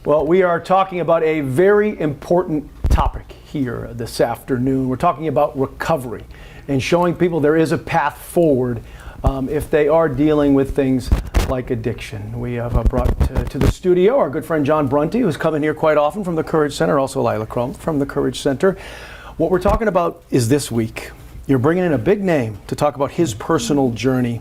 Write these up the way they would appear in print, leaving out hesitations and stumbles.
Well, we are talking about a very important topic here this afternoon. We're talking about recovery and showing people there is a path forward if they are dealing with things like addiction. We have brought to the studio our good friend John Brunty, who's coming here quite often from the Courage Center, also Lila Crum from the Courage Center. What we're talking about is this week. You're bringing in a big name to talk about his personal journey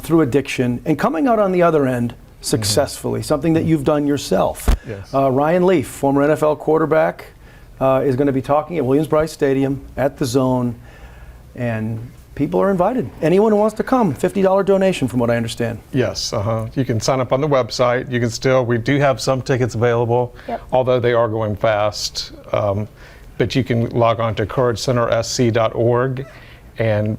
through addiction and coming out on the other end successfully, something that you've done yourself. Yes. Ryan Leaf, former NFL quarterback, is going to be talking at Williams-Brice Stadium at the Zone, and people are invited. Anyone who wants to come, $50 donation from what I understand. Yes, you can sign up on the website. You can we do have some tickets available, although they are going fast. But you can log on to couragecentersc.org and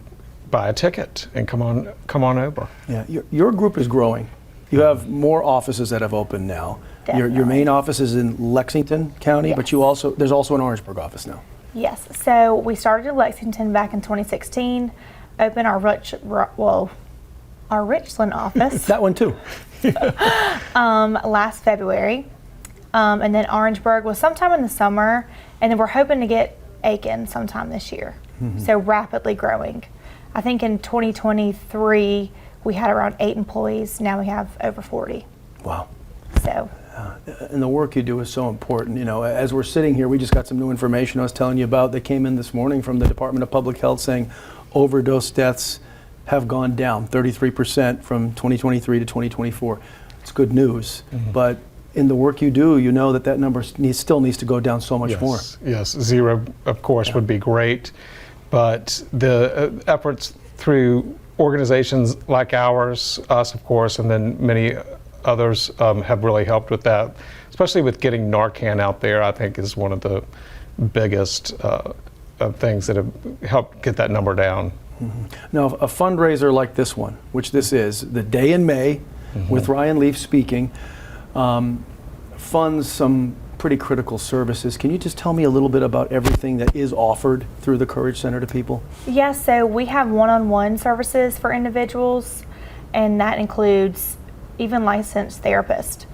buy a ticket and come on over. Yeah, your group is growing. You have more offices that have opened now. Your main office is in Lexington County, but there's also an Orangeburg office now. Yes, so we started in Lexington back in 2016, opened our Richland office. That one too. Last February, and then Orangeburg was sometime in the summer, and then we're hoping to get Aiken sometime this year. So rapidly growing. I think in 2023 we had around 8 employees. Now we have over 40. Wow. So. And the work you do is so important. You know, as we're sitting here, we just got some new information I was telling you about that came in this morning from the Department of Public Health saying overdose deaths have gone down 33% from 2023 to 2024. It's good news. But in the work you do, you know that number still needs to go down so much more. Yes, zero, of course, would be great. But the efforts through organizations like ours, us, of course, and then many others have really helped with that, especially with getting Narcan out there. I think is one of the biggest things that have helped get that number down. Now, a fundraiser like this one, which this is, the day in May, with Ryan Leaf speaking, funds some pretty critical services. Can you just tell me a little bit about everything that is offered through the Courage Center to people? Yeah, so we have one-on-one services for individuals, and that includes even licensed therapists,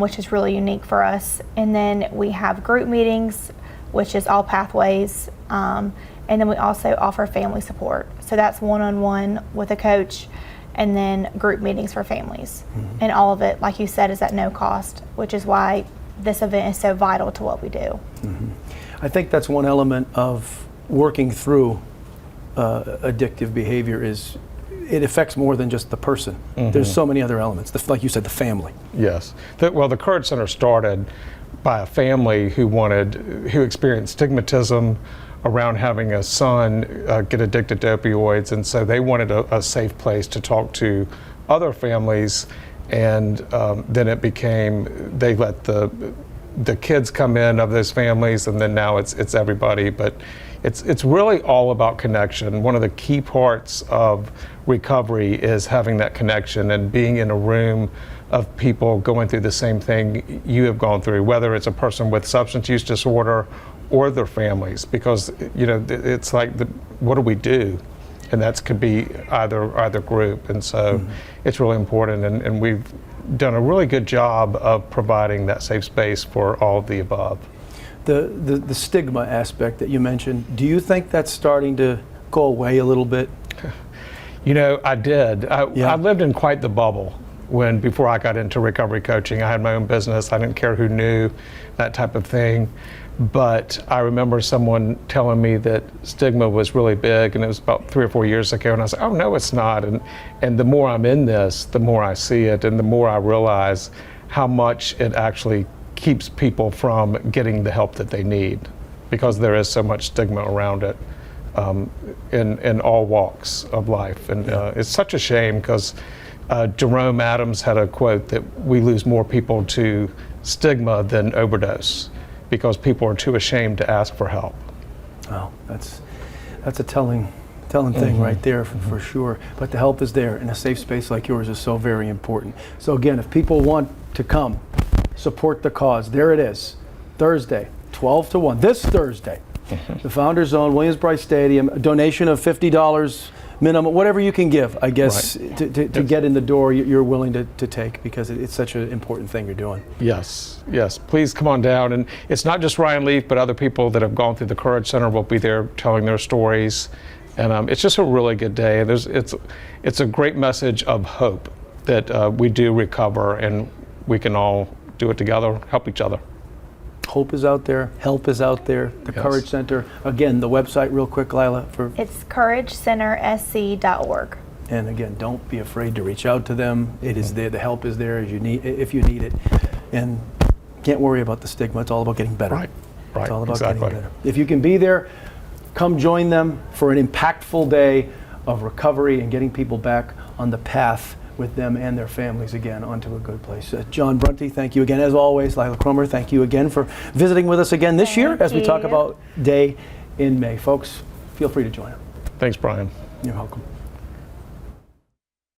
which is really unique for us. And then we have group meetings, which is all pathways. And then we also offer family support. So that's one-on-one with a coach, and then group meetings for families. And all of it, like you said, is at no cost, which is why this event is so vital to what we do. I think that's one element of working through addictive behavior is it affects more than just the person. There's so many other elements, like you said, the family. Yes. The Courage Center started by a family who experienced stigmatism around having a son get addicted to opioids, and so they wanted a safe place to talk to other families, and then it became, they let the kids come in of those families, and then now it's everybody. But it's really all about connection. One of the key parts of recovery is having that connection and being in a room of people going through the same thing you have gone through, whether it's a person with substance use disorder or their families, because it's like, what do we do? And that could be either group, and so it's really important, and we've done a really good job of providing that safe space for all of the above. The stigma aspect that you mentioned, do you think that's starting to go away a little bit? I did. I lived in quite the bubble before I got into recovery coaching. I had my own business. I didn't care who knew, that type of thing. But I remember someone telling me that stigma was really big, and it was about 3 or 4 years ago, and I was like, oh no, it's not. And the more I'm in this, the more I see it, and the more I realize how much it actually keeps people from getting the help that they need, because there is so much stigma around it in all walks of life. And it's such a shame, because Jerome Adams had a quote that we lose more people to stigma than overdose, because people are too ashamed to ask for help. Oh, that's a telling thing right there for sure. But the help is there, and a safe space like yours is so very important. So again, if people want to come, support the cause, there it is, Thursday, 12 to 1, this Thursday, the Founders Zone, Williams-Brice Stadium, a donation of $50 minimum, whatever you can give, I guess, Right. to get in the door, you're willing to take, because it's such an important thing you're doing. Yes, yes. Please come on down. And it's not just Ryan Leaf, but other people that have gone through the Courage Center will be there telling their stories. And it's just a really good day. And it's a great message of hope that we do recover and we can all do it together, help each other. Hope is out there, help is out there, the Yes. Courage Center. Again, the website real quick, Lila, It's couragecentersc.org. and again, don't be afraid to reach out to them. It is there, the help is there if you need it. And can't worry about the stigma, it's all about getting better. Right, right, It's all about exactly. getting better. If you can be there, come join them for an impactful day of recovery and getting people back on the path with them and their families again onto a good place. John Brunty, thank you again as always. Lila Cromer, thank you again for visiting with us again this year as we talk you. about Day in May. Folks, feel free to join them. Thanks, Brian. You're welcome.